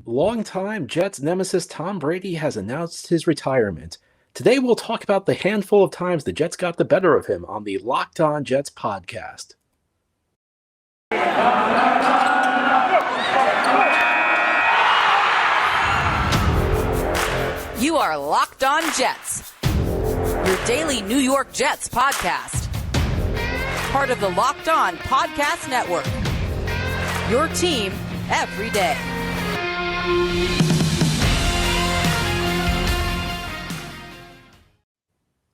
Longtime Jets nemesis Tom Brady has announced his retirement. Today we'll talk about the handful of times the Jets got the better of him on the Locked On Jets podcast. You are Locked On Jets, your daily New York Jets podcast. Part of the Locked On Podcast Network, your team every day.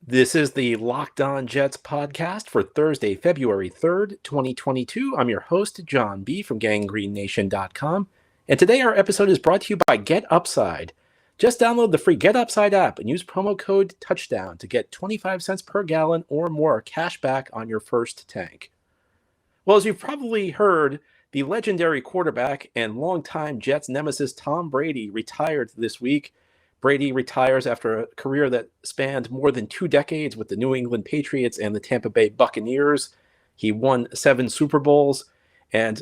This is the Locked On Jets podcast for Thursday, February 3rd, 2022. I'm your host, John B. from GangrenNation.com, and today our episode is brought to you by Get Upside. Just download the free Get Upside app and use promo code TOUCHDOWN to get 25 cents per gallon or more cash back on your first tank. Well, as you've probably heard, the legendary quarterback and longtime Jets nemesis Tom Brady retired this week. Brady retires after a career that spanned more than 2 decades with the New England Patriots and the Tampa Bay Buccaneers. He won 7 Super Bowls, and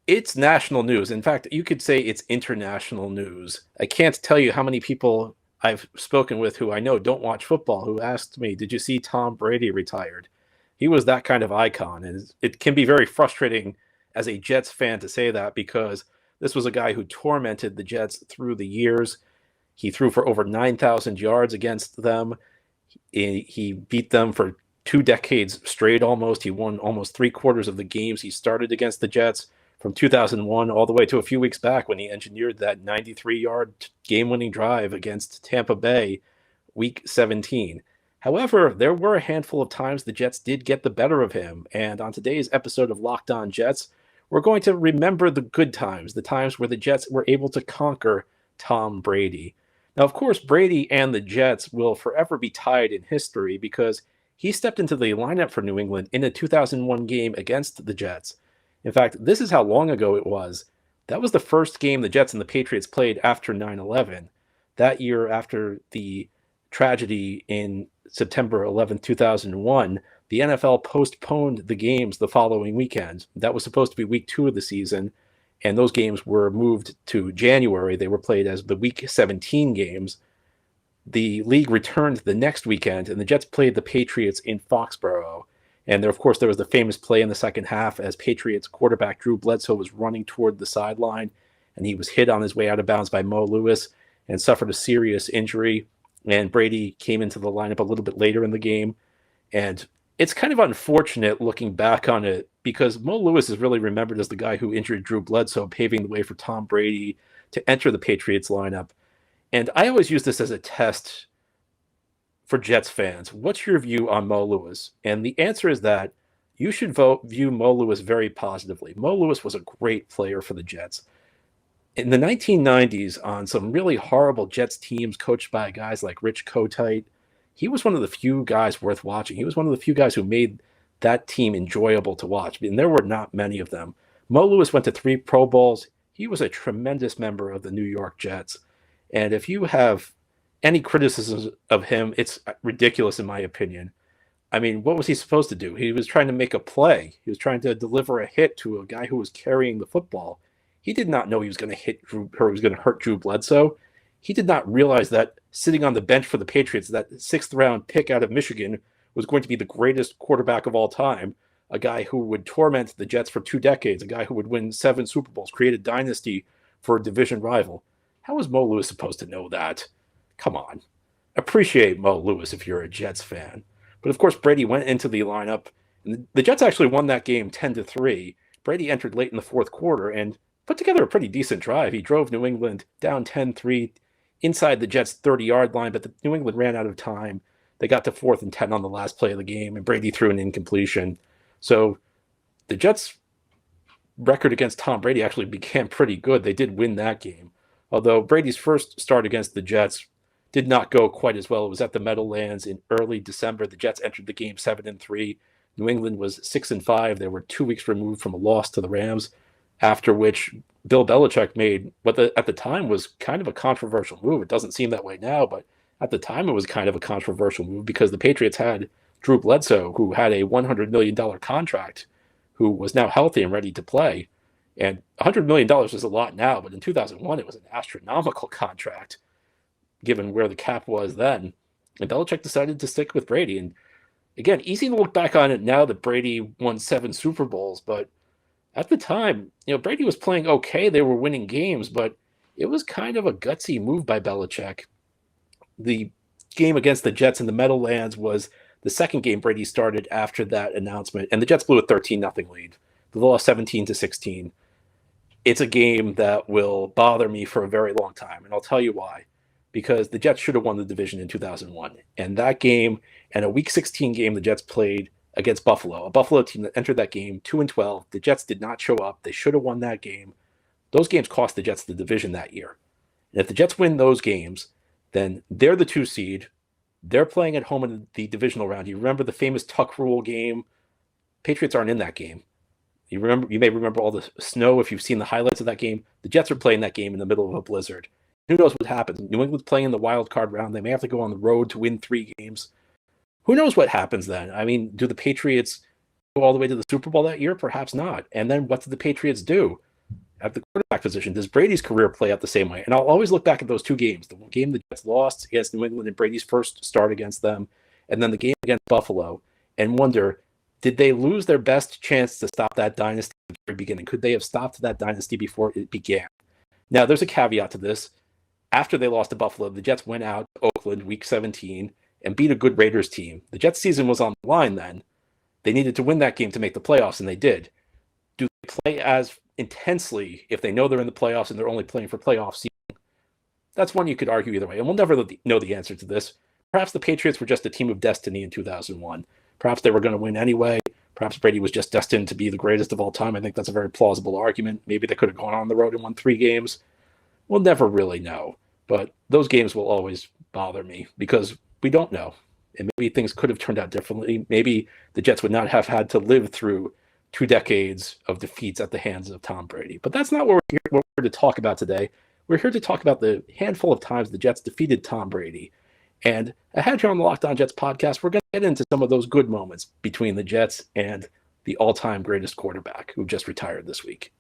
it's national news. In fact, you could say it's international news. I can't tell you how many people I've spoken with who I know don't watch football who asked me, did you see Tom Brady retired? He was that kind of icon, and it can be very frustrating as a Jets fan to say that because this was a guy who tormented the Jets through the years. He threw for over 9,000 yards against them. He beat them for 2 decades straight almost. He won almost 3/4 of the games he started against the Jets from 2001 all the way to a few weeks back when he engineered that 93-yard game-winning drive against Tampa Bay, Week 17. However, there were a handful of times the Jets did get the better of him, and on today's episode of Locked On Jets, we're going to remember the good times, the times where the Jets were able to conquer Tom Brady. Now, of course, Brady and the Jets will forever be tied in history because he stepped into the lineup for New England in a 2001 game against the Jets. In fact, this is how long ago it was. That was the first game the Jets and the Patriots played after 9/11. That year, after the tragedy in September 11, 2001, the NFL postponed the games the following weekend. That was supposed to be week 2 of the season, and those games were moved to January. They were played as the Week 17 games. The league returned the next weekend, and the Jets played the Patriots in Foxborough. And there, of course, there was the famous play in the second half as Patriots quarterback Drew Bledsoe was running toward the sideline, and he was hit on his way out of bounds by Mo Lewis and suffered a serious injury. And Brady came into the lineup a little bit later in the game. And it's kind of unfortunate looking back on it because Mo Lewis is really remembered as the guy who injured Drew Bledsoe, paving the way for Tom Brady to enter the Patriots lineup. And I always use this as a test for Jets fans. What's your view on Mo Lewis? And the answer is that you should view Mo Lewis very positively. Mo Lewis was a great player for the Jets. In the 1990s, on some really horrible Jets teams coached by guys like Rich Kotite, he was one of the few guys worth watching. He was one of the few guys who made that team enjoyable to watch, and there were not many of them. Mo Lewis went to 3 Pro Bowls. He was a tremendous member of the New York Jets. And if you have any criticisms of him, it's ridiculous in my opinion. I mean, what was he supposed to do? He was trying to make a play. He was trying to deliver a hit to a guy who was carrying the football. He did not know he was going to hit Drew, or he was going to hurt Drew Bledsoe. He did not realize that sitting on the bench for the Patriots, that 6th round pick out of Michigan, was going to be the greatest quarterback of all time, a guy who would torment the Jets for 2 decades, a guy who would win 7 Super Bowls, create a dynasty for a division rival. How was Mo Lewis supposed to know that? Come on. Appreciate Mo Lewis if you're a Jets fan. But of course, Brady went into the lineup, and the Jets actually won that game 10-3. Brady entered late in the 4th quarter and put together a pretty decent drive. He drove New England down 10-3 inside the Jets' 30-yard line, but New England ran out of time. They got to 4th and 10 on the last play of the game, and Brady threw an incompletion. So the Jets' record against Tom Brady actually became pretty good. They did win that game. Although Brady's first start against the Jets did not go quite as well. It was at the Meadowlands in early December. The Jets entered the game 7-3. New England was 6-5. They were 2 weeks removed from a loss to the Rams, after which Bill Belichick made what at the time was kind of a controversial move. It doesn't seem that way now, but at the time it was kind of a controversial move because the Patriots had Drew Bledsoe, who had a $100 million contract, who was now healthy and ready to play. And $100 million is a lot now, but in 2001, it was an astronomical contract given where the cap was then. And Belichick decided to stick with Brady. And again, easy to look back on it now that Brady won 7 Super Bowls, but at the time, Brady was playing okay. They were winning games, but it was kind of a gutsy move by Belichick. The game against the Jets in the Meadowlands was the second game Brady started after that announcement, and the Jets blew a 13-0 lead. They lost 17-16. It's a game that will bother me for a very long time, and I'll tell you why. Because the Jets should have won the division in 2001. And that game, and a Week 16 game the Jets played against Buffalo, a Buffalo team that entered that game 2-12. The Jets did not show up. They should have won that game. Those games cost the Jets the division that year. And if the Jets win those games, then they're the 2 seed. They're playing at home in the divisional round. You remember the famous Tuck Rule game? Patriots aren't in that game. You may remember all the snow if you've seen the highlights of that game. The Jets are playing that game in the middle of a blizzard. Who knows what happens? New England's playing in the wild card round. They may have to go on the road to win 3 games. Who knows what happens then? I mean, do the Patriots go all the way to the Super Bowl that year? Perhaps not. And then what do the Patriots do at the quarterback position? Does Brady's career play out the same way? And I'll always look back at those 2 games. The game the Jets lost against New England in Brady's first start against them, and then the game against Buffalo, and wonder, did they lose their best chance to stop that dynasty at the very beginning? Could they have stopped that dynasty before it began? Now, there's a caveat to this. After they lost to Buffalo, the Jets went out to Oakland Week 17 and beat a good Raiders team. The Jets season was on the line then. They needed to win that game to make the playoffs, and they did. Do they play as intensely if they know they're in the playoffs and they're only playing for playoff seeding? That's one you could argue either way, and we'll never know the answer to this. Perhaps the Patriots were just a team of destiny in 2001. Perhaps they were going to win anyway. Perhaps Brady was just destined to be the greatest of all time. I think that's a very plausible argument. Maybe they could have gone on the road and won 3 games. We'll never really know, but those games will always bother me because we don't know. And maybe things could have turned out differently. Maybe the Jets would not have had to live through 2 decades of defeats at the hands of Tom Brady. But that's not what we're here to talk about today. We're here to talk about the handful of times the Jets defeated Tom Brady. And ahead here on the Locked On Jets podcast, we're going to get into some of those good moments between the Jets and the all-time greatest quarterback who just retired this week.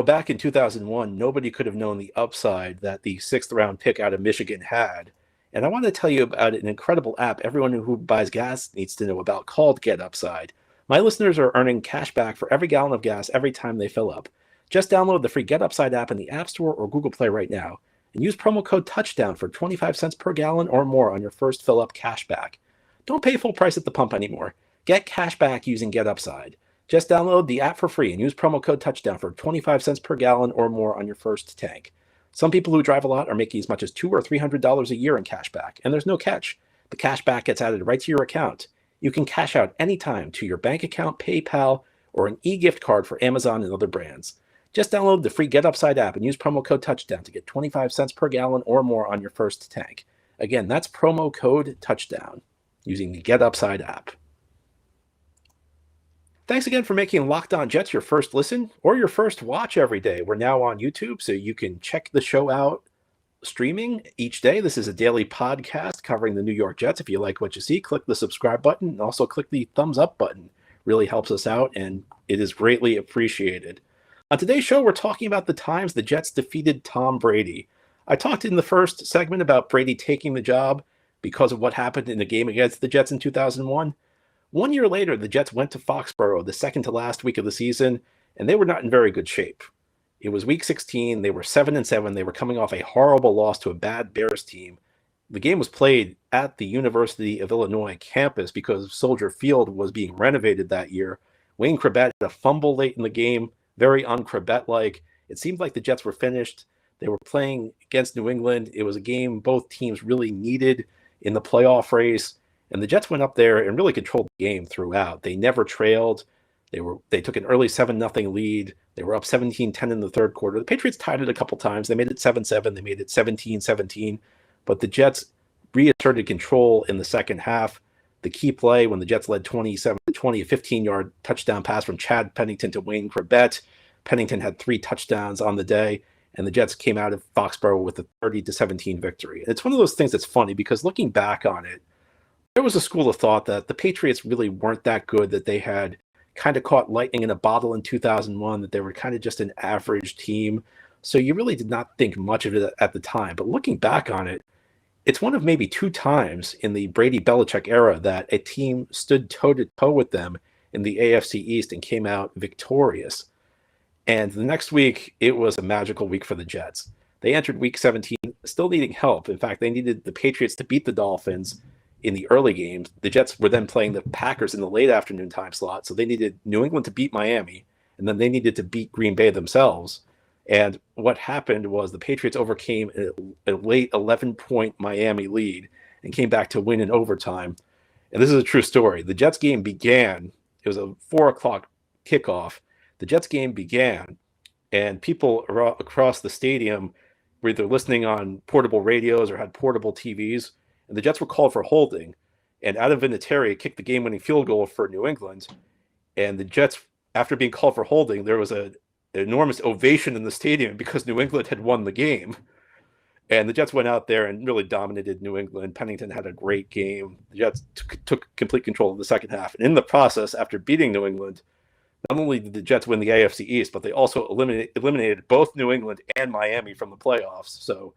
Back in 2001, nobody could have known the upside that the 6th round pick out of Michigan had. And I want to tell you about an incredible app everyone who buys gas needs to know about called Get Upside. My listeners are earning cash back for every gallon of gas every time they fill up. Just download the free Get Upside app in the App Store or Google Play right now and use promo code TOUCHDOWN for 25 cents per gallon or more on your first fill up cash back. Don't pay full price at the pump anymore. Get cash back using Get Upside. Just download the app for free and use promo code TOUCHDOWN for 25 cents per gallon or more on your first tank. Some people who drive a lot are making as much as $200 or $300 a year in cash back, and there's no catch. The cash back gets added right to your account. You can cash out anytime to your bank account, PayPal, or an e-gift card for Amazon and other brands. Just download the free Get Upside app and use promo code TOUCHDOWN to get 25 cents per gallon or more on your first tank. Again, that's promo code TOUCHDOWN using the Get Upside app. Thanks again for making Locked On Jets your first listen or your first watch every day. We're now on YouTube, so you can check the show out streaming each day. This is a daily podcast covering the New York Jets. If you like what you see, click the subscribe button and also click the thumbs up button. Really helps us out, and it is greatly appreciated. On today's show, we're talking about the times the Jets defeated Tom Brady. I talked in the first segment about Brady taking the job because of what happened in the game against the Jets in 2001. 1 year later, the Jets went to Foxborough the second to last week of the season, and they were not in very good shape. It was Week 16. They were 7-7. They were coming off a horrible loss to a bad Bears team. The game was played at the University of Illinois campus because Soldier Field was being renovated that year. Wayne Chrebet had a fumble late in the game, very un-Chrebet-like. It seemed like the Jets were finished. They were playing against New England. It was a game both teams really needed in the playoff race. And the Jets went up there and really controlled the game throughout. They never trailed. They took an early 7-0 lead. They were up 17-10 in the third quarter. The Patriots tied it a couple times. They made it 7-7. They made it 17-17. But the Jets reasserted control in the second half. The key play when the Jets led 27-20, a 15-yard touchdown pass from Chad Pennington to Wayne Chrebet. Pennington had 3 touchdowns on the day, and the Jets came out of Foxborough with a 30-17 victory. And it's one of those things that's funny because looking back on it, there was a school of thought that the Patriots really weren't that good, that they had kind of caught lightning in a bottle in 2001, that they were kind of just an average team. So you really did not think much of it at the time. But looking back on it, it's one of maybe two times in the Brady Belichick era that a team stood toe to toe with them in the AFC East and came out victorious. And the next week, it was a magical week for the Jets. They entered week 17 still needing help. In fact, they needed the Patriots to beat the Dolphins in the early games. The Jets were then playing the Packers in the late afternoon time slot. So they needed New England to beat Miami, and then they needed to beat Green Bay themselves. And what happened was the Patriots overcame a late 11-point Miami lead and came back to win in overtime. And this is a true story. The Jets game began, it was a 4 o'clock kickoff. The Jets game began, and people across the stadium were either listening on portable radios or had portable TVs, and the Jets were called for holding. And Adam Vinatieri kicked the game-winning field goal for New England. And the Jets, after being called for holding, there was an enormous ovation in the stadium because New England had won the game. And the Jets went out there and really dominated New England. Pennington had a great game. The Jets took complete control of the second half. And in the process, after beating New England, not only did the Jets win the AFC East, but they also eliminated both New England and Miami from the playoffs. So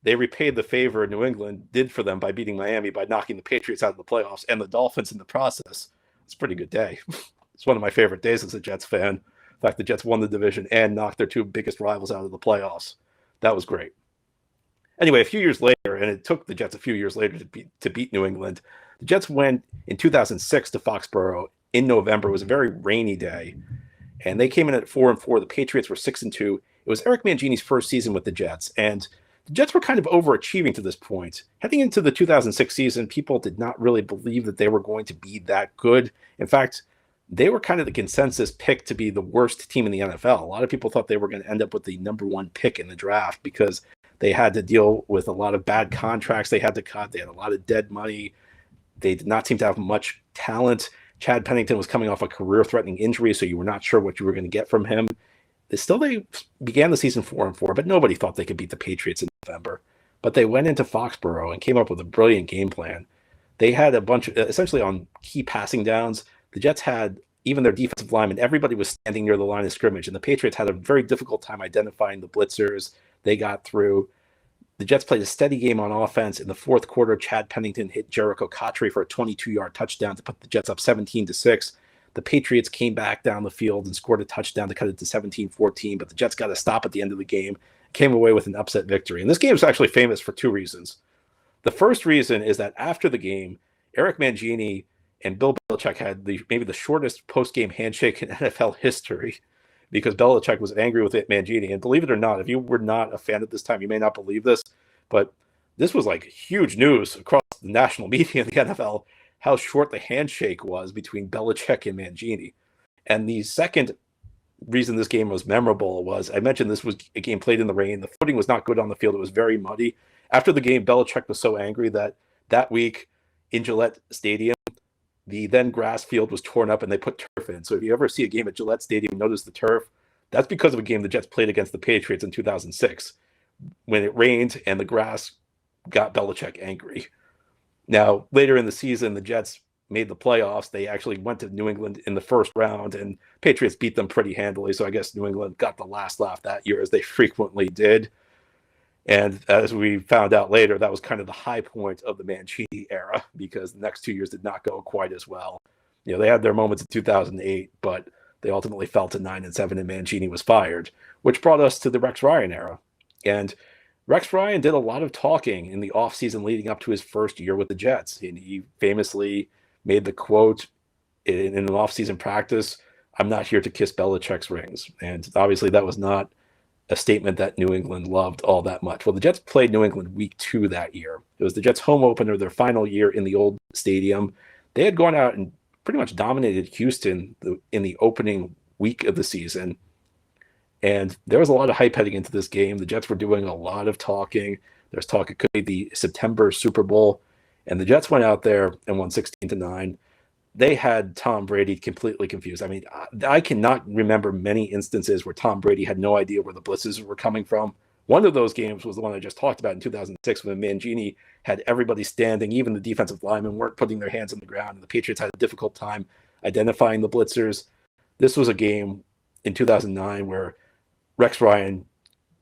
they repaid the favor New England did for them by beating Miami, by knocking the Patriots out of the playoffs and the Dolphins in the process. It's a pretty good day. It's one of my favorite days as a Jets fan. In fact, the Jets won the division and knocked their two biggest rivals out of the playoffs. That was great. Anyway, a few years later, and it took the Jets a few years later to beat New England, the Jets went in 2006 to Foxborough in November. It was a very rainy day, and they came in at 4-4. The Patriots were 6-2. It was Eric Mangini's first season with the Jets, and the Jets were kind of overachieving to this point. Heading into the 2006 season, people did not really believe that they were going to be that good. In fact, they were kind of the consensus pick to be the worst team in the NFL. A lot of people thought they were going to end up with the number one pick in the draft because they had to deal with a lot of bad contracts they had to cut. They had a lot of dead money. They did not seem to have much talent. Chad Pennington was coming off a career-threatening injury, so you were not sure what you were going to get from him. They began the season 4-4, but nobody thought they could beat the Patriots in November. But they went into Foxborough and came up with a brilliant game plan. They had a bunch of, essentially on key passing downs, the Jets had even their defensive linemen, everybody was standing near the line of scrimmage, and the Patriots had a very difficult time identifying the blitzers. They got through. The Jets played a steady game on offense. In the fourth quarter, Chad Pennington hit Jericho Cotchery for a 22-yard touchdown to put the Jets up 17-6. The Patriots came back down the field and scored a touchdown to cut it to 17-14, but the Jets got a stop at the end of the game, came away with an upset victory. And this game is actually famous for two reasons. The first reason is that after the game, Eric Mangini and Bill Belichick had maybe the shortest post-game handshake in NFL history because Belichick was angry with Mangini. And believe it or not, if you were not a fan at this time, you may not believe this, but this was like huge news across the national media in the NFL, how short the handshake was between Belichick and Mangini. And the second reason this game was memorable was, I mentioned this was a game played in the rain. The footing was not good on the field. It was very muddy. After the game, Belichick was so angry that week in Gillette Stadium, the then grass field was torn up and they put turf in. So if you ever see a game at Gillette Stadium, notice the turf. That's because of a game the Jets played against the Patriots in 2006 when it rained and the grass got Belichick angry. Now, later in the season, the Jets made the playoffs. They actually went to New England in the first round, and Patriots beat them pretty handily. So I guess New England got the last laugh that year, as they frequently did. And as we found out later, that was kind of the high point of the Mancini era because the next 2 years did not go quite as well. You know, they had their moments in 2008, but they ultimately fell to 9-7, and Mancini was fired, which brought us to the Rex Ryan era. And Rex Ryan did a lot of talking in the offseason leading up to his first year with the Jets. And he famously made the quote in an offseason practice, "I'm not here to kiss Belichick's rings." And obviously that was not a statement that New England loved all that much. Well, the Jets played New England week 2 that year. It was the Jets' home opener, their final year in the old stadium. They had gone out and pretty much dominated Houston in the opening week of the season. And there was a lot of hype heading into this game. The Jets were doing a lot of talking. There's talk it could be the September Super Bowl. And the Jets went out there and won 16-9. They had Tom Brady completely confused. I mean, I cannot remember many instances where Tom Brady had no idea where the blitzes were coming from. One of those games was the one I just talked about in 2006 when Mangini had everybody standing. Even the defensive linemen weren't putting their hands on the ground. And the Patriots had a difficult time identifying the blitzers. This was a game in 2009 where Rex Ryan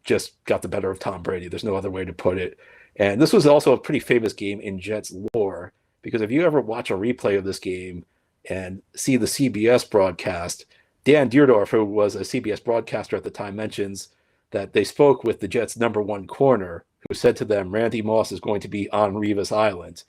just got the better of Tom Brady. There's no other way to put it. And this was also a pretty famous game in Jets lore because if you ever watch a replay of this game and see the CBS broadcast, Dan Dierdorf, who was a CBS broadcaster at the time, mentions that they spoke with the Jets' number one corner, who said to them, Randy Moss is going to be on Revis Island.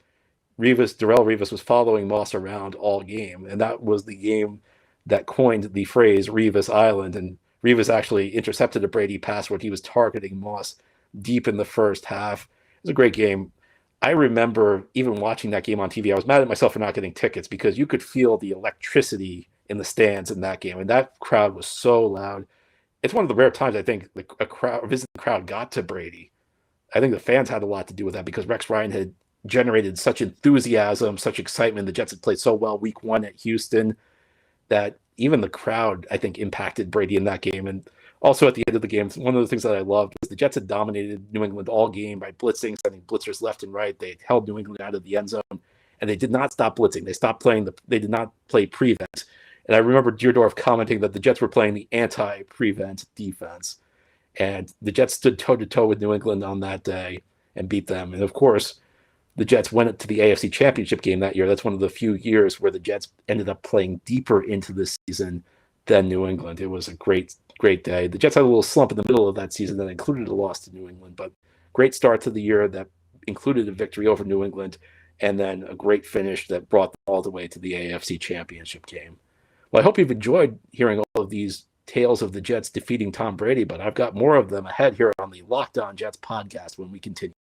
Darrelle Revis was following Moss around all game, and that was the game that coined the phrase Revis Island. And Revis actually intercepted a Brady pass where he was targeting Moss deep in the first half. It was a great game. I remember even watching that game on TV. I was mad at myself for not getting tickets because you could feel the electricity in the stands in that game, and that crowd was so loud. It's one of the rare times I think a visiting crowd got to Brady. I think the fans had a lot to do with that because Rex Ryan had generated such enthusiasm, such excitement. The Jets had played so well week one at Houston that even the crowd, I think, impacted Brady in that game. And also at the end of the game, one of the things that I loved was the Jets had dominated New England all game by blitzing, sending blitzers left and right. They held New England out of the end zone, and they did not stop blitzing. They did not play prevent. And I remember Dierdorf commenting that the Jets were playing the anti-prevent defense. And the Jets stood toe-to-toe with New England on that day and beat them. And, of course, the Jets went to the AFC Championship game that year. That's one of the few years where the Jets ended up playing deeper into the season than New England. It was a great, great day. The Jets had a little slump in the middle of that season that included a loss to New England, but great start to the year that included a victory over New England, and then a great finish that brought them all the way to the AFC Championship game. Well, I hope you've enjoyed hearing all of these tales of the Jets defeating Tom Brady, but I've got more of them ahead here on the Locked On Jets podcast when we continue.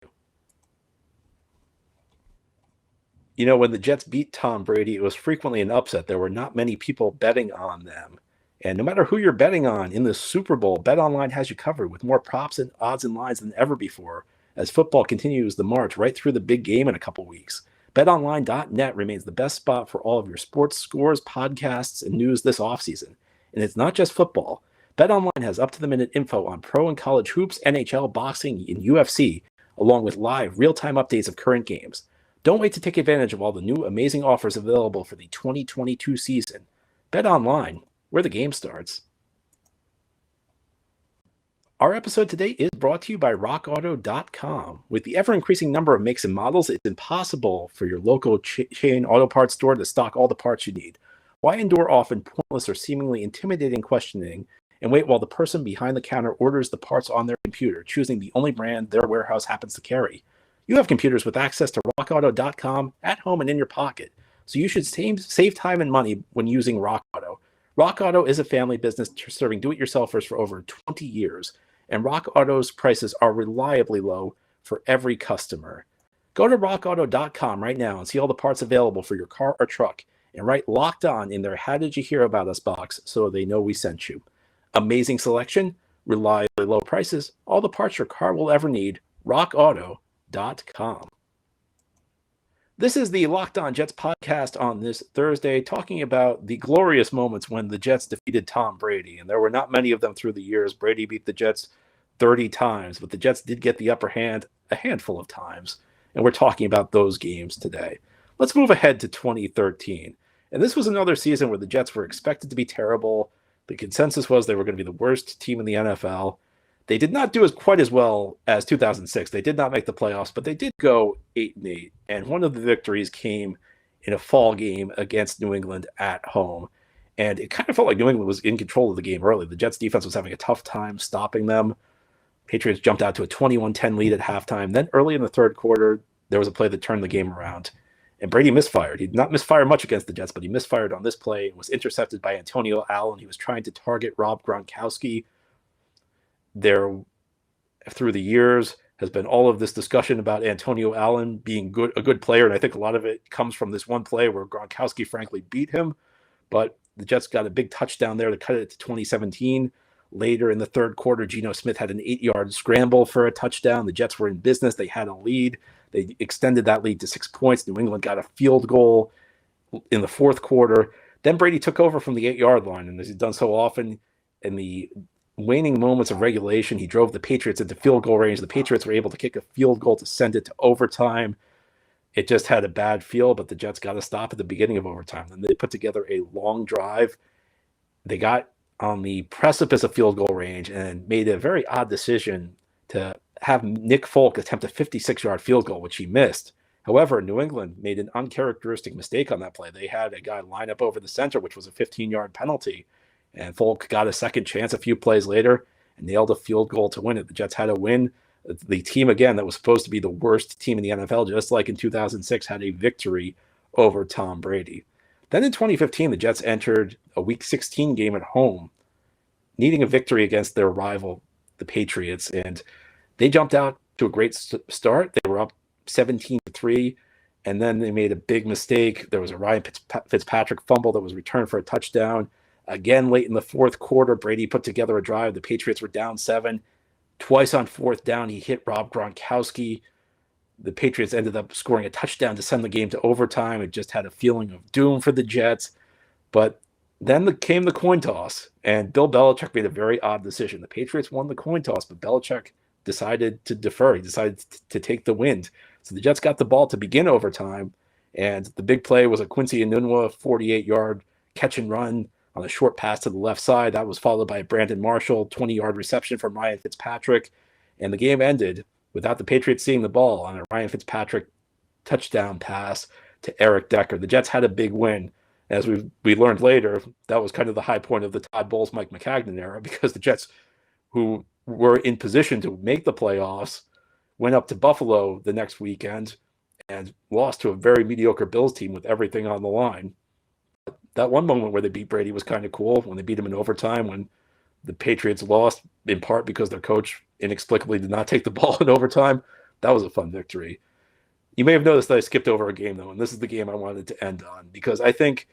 You know, when the Jets beat Tom Brady, it was frequently an upset. There were not many people betting on them. And no matter who you're betting on in the Super Bowl, BetOnline has you covered with more props and odds and lines than ever before as football continues the march right through the big game in a couple weeks. BetOnline.net remains the best spot for all of your sports scores, podcasts, and news this offseason. And it's not just football. BetOnline has up-to-the-minute info on pro and college hoops, NHL, boxing, and UFC, along with live, real-time updates of current games. Don't wait to take advantage of all the new amazing offers available for the 2022 season. BetOnline, where the game starts. Our episode today is brought to you by RockAuto.com. With the ever-increasing number of makes and models, it's impossible for your local chain auto parts store to stock all the parts you need. Why endure often pointless or seemingly intimidating questioning and wait while the person behind the counter orders the parts on their computer, choosing the only brand their warehouse happens to carry? You have computers with access to RockAuto.com at home and in your pocket, so you should save time and money when using RockAuto. RockAuto is a family business serving do-it-yourselfers for over 20 years, and RockAuto's prices are reliably low for every customer. Go to RockAuto.com right now and see all the parts available for your car or truck, and write Locked On in their How Did You Hear About Us box so they know we sent you. Amazing selection, reliably low prices, all the parts your car will ever need. RockAuto.com. This is the Locked On Jets podcast on this Thursday, talking about the glorious moments when the Jets defeated Tom Brady. And there were not many of them through the years. Brady beat the Jets 30 times, but the Jets did get the upper hand a handful of times. And we're talking about those games today. Let's move ahead to 2013. And this was another season where the Jets were expected to be terrible. The consensus was they were going to be the worst team in the NFL. They did not do quite as well as 2006. They did not make the playoffs, but they did go 8-8. And one of the victories came in a fall game against New England at home. And it kind of felt like New England was in control of the game early. The Jets defense was having a tough time stopping them. Patriots jumped out to a 21-10 lead at halftime. Then early in the third quarter, there was a play that turned the game around. And Brady misfired. He did not misfire much against the Jets, but he misfired on this play and was intercepted by Antonio Allen. He was trying to target Rob Gronkowski. There, through the years, has been all of this discussion about Antonio Allen being a good player, and I think a lot of it comes from this one play where Gronkowski frankly beat him, but the Jets got a big touchdown there to cut it to 2017. Later in the third quarter, Geno Smith had an 8-yard scramble for a touchdown. The Jets were in business. They had a lead. They extended that lead to 6 points. New England got a field goal in the fourth quarter. Then Brady took over from the 8-yard line, and as he's done so often in the waning moments of regulation, he drove the Patriots into field goal range. The Patriots were able to kick a field goal to send it to overtime. It just had a bad feel, but the Jets got a stop at the beginning of overtime. Then they put together a long drive they got on the precipice of field goal range and made a very odd decision to have Nick Folk attempt a 56-yard field goal, which he missed. However, New England made an uncharacteristic mistake on that play. They had a guy line up over the center, which was a 15-yard penalty, and Folk got a second chance a few plays later and nailed a field goal to win it. The Jets had a win. The team, again, that was supposed to be the worst team in the NFL, just like in 2006, had a victory over Tom Brady. Then in 2015, the Jets entered a Week 16 game at home, needing a victory against their rival, the Patriots, and they jumped out to a great start. They were up 17-3, and then they made a big mistake. There was a Ryan Fitzpatrick fumble that was returned for a touchdown. Again, late in the fourth quarter, Brady put together a drive. The Patriots were down 7. Twice on fourth down, he hit Rob Gronkowski. The Patriots ended up scoring a touchdown to send the game to overtime. It just had a feeling of doom for the Jets. But then came the coin toss, and Bill Belichick made a very odd decision. The Patriots won the coin toss, but Belichick decided to defer. He decided to take the wind. So the Jets got the ball to begin overtime, and the big play was a Quincy Enunwa 48-yard catch and run on a short pass to the left side. That was followed by a Brandon Marshall 20-yard reception from Ryan Fitzpatrick, and the game ended without the Patriots seeing the ball on a Ryan Fitzpatrick touchdown pass to Eric Decker. The Jets had a big win. As we learned later, that was kind of the high point of the Todd Bowles, Mike Maccagnan era, because the Jets, who were in position to make the playoffs, went up to Buffalo the next weekend and lost to a very mediocre Bills team with everything on the line. That one moment where they beat Brady was kind of cool, when they beat him in overtime, when the Patriots lost in part because their coach inexplicably did not take the ball in overtime. That was a fun victory. You may have noticed that I skipped over a game, though, and this is the game I wanted to end on, because I think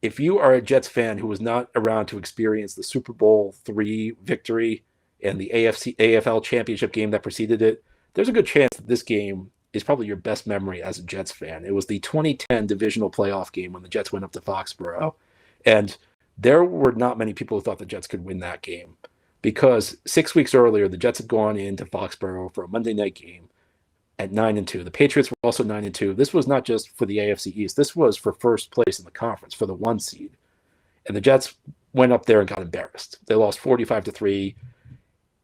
if you are a Jets fan who was not around to experience the Super Bowl III victory and the AFL championship game that preceded it, there's a good chance that this game is probably your best memory as a Jets fan. It was the 2010 divisional playoff game when the Jets went up to Foxborough, and there were not many people who thought the Jets could win that game, because 6 weeks earlier, the Jets had gone into Foxborough for a Monday night game at 9-2. The Patriots were also 9-2. This was not just for the AFC East. This was for first place in the conference, for the 1 seed. And the Jets went up there and got embarrassed. They lost 45-3.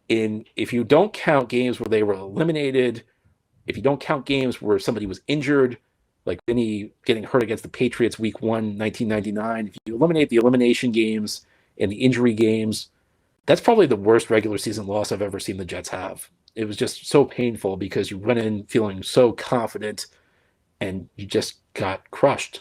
If you don't count games where they were eliminated, if you don't count games where somebody was injured, like Vinny getting hurt against the Patriots week 1, 1999, if you eliminate the elimination games and the injury games, that's probably the worst regular season loss I've ever seen the Jets have. It was just so painful because you went in feeling so confident and you just got crushed.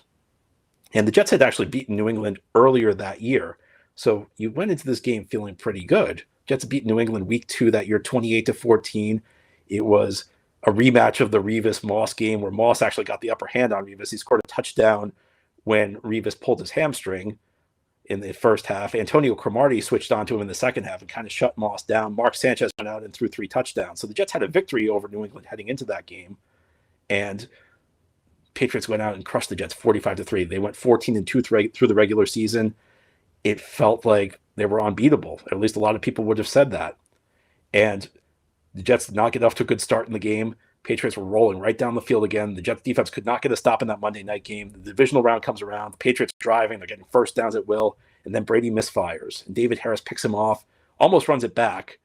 And the Jets had actually beaten New England earlier that year. So you went into this game feeling pretty good. Jets beat New England week 2 that year, 28-14. It was a rematch of the Revis-Moss game where Moss actually got the upper hand on Revis. He scored a touchdown when Revis pulled his hamstring in the first half. Antonio Cromartie switched on to him in the second half and kind of shut Moss down. Mark Sanchez went out and threw 3 touchdowns. So the Jets had a victory over New England heading into that game. And Patriots went out and crushed the Jets 45-3. They went 14-2 through the regular season. It felt like they were unbeatable. At least a lot of people would have said that. And the Jets did not get off to a good start in the game. Patriots were rolling right down the field again. The Jets defense could not get a stop in that Monday night game. The divisional round comes around. The Patriots are driving. They're getting first downs at will. And then Brady misfires. And David Harris picks him off, almost runs it back,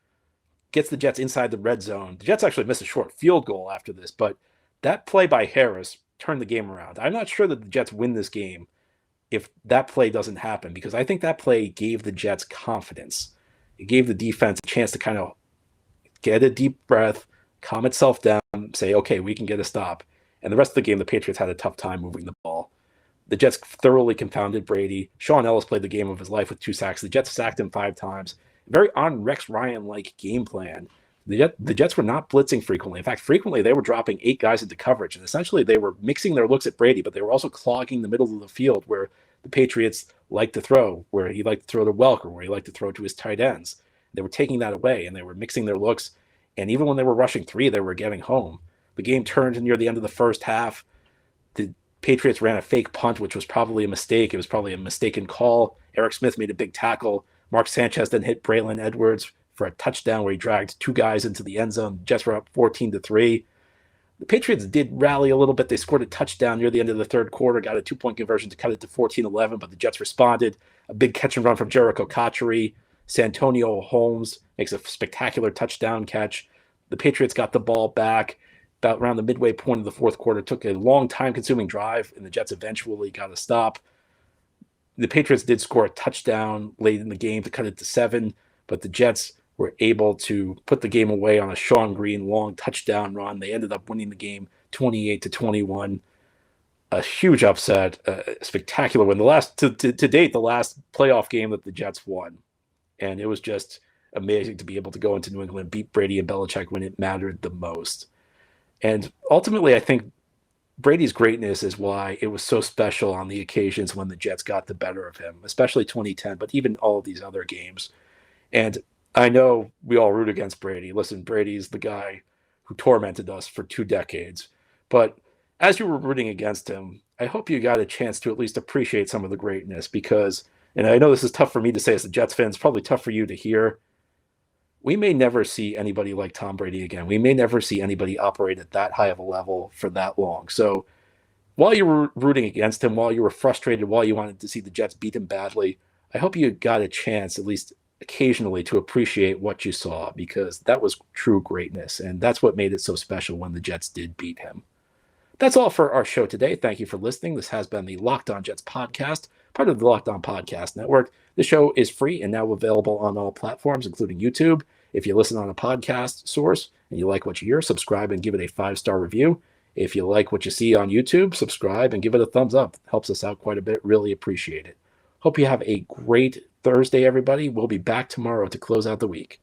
gets the Jets inside the red zone. The Jets actually missed a short field goal after this, but that play by Harris turned the game around. I'm not sure that the Jets win this game if that play doesn't happen, because I think that play gave the Jets confidence. It gave the defense a chance to kind of get a deep breath, calm itself down, say, okay, we can get a stop. And the rest of the game, the Patriots had a tough time moving the ball. The Jets thoroughly confounded Brady. Sean Ellis played the game of his life with 2 sacks. The Jets sacked him 5 times. Very on Rex Ryan-like game plan. The Jets were not blitzing frequently. In fact, frequently they were dropping 8 guys into coverage. And essentially they were mixing their looks at Brady, but they were also clogging the middle of the field where the Patriots liked to throw, where he liked to throw to Welker, where he liked to throw to his tight ends. They were taking that away, and they were mixing their looks. And even when they were rushing 3, they were getting home. The game turned near the end of the first half. The Patriots ran a fake punt, which was probably a mistake. It was probably a mistaken call. Eric Smith made a big tackle. Mark Sanchez then hit Braylon Edwards for a touchdown where he dragged 2 guys into the end zone. The Jets were up 14-3. The Patriots did rally a little bit. They scored a touchdown near the end of the third quarter, got a 2-point conversion to cut it to 14-11, but the Jets responded. a big catch and run from Jericho Cotchery. Santonio Holmes makes a spectacular touchdown catch. The Patriots got the ball back about around the midway point of the fourth quarter. Took a long time-consuming drive, and the Jets eventually got a stop. The Patriots did score a touchdown late in the game to cut it to 7, but the Jets were able to put the game away on a Sean Green long touchdown run. They ended up winning the game 28-21. A huge upset, a spectacular win. The last to date, the last playoff game that the Jets won, and it was just amazing to be able to go into New England, beat Brady and Belichick when it mattered the most. And ultimately, I think Brady's greatness is why it was so special on the occasions when the Jets got the better of him, especially 2010, but even all of these other games. And I know we all root against Brady. Listen, Brady's the guy who tormented us for 2 decades. But as you were rooting against him, I hope you got a chance to at least appreciate some of the greatness because, and I know this is tough for me to say as a Jets fan, it's probably tough for you to hear. We may never see anybody like Tom Brady again. We may never see anybody operate at that high of a level for that long. So while you were rooting against him, while you were frustrated, while you wanted to see the Jets beat him badly, I hope you got a chance, at least occasionally, to appreciate what you saw because that was true greatness. And that's what made it so special when the Jets did beat him. That's all for our show today. Thank you for listening. This has been the Locked On Jets podcast, part of the Locked On Podcast Network. The show is free and now available on all platforms, including YouTube. If you listen on a podcast source and you like what you hear, subscribe and give it a 5-star review. If you like what you see on YouTube, subscribe and give it a thumbs up. It helps us out quite a bit. Really appreciate it. Hope you have a great Thursday, everybody. We'll be back tomorrow to close out the week.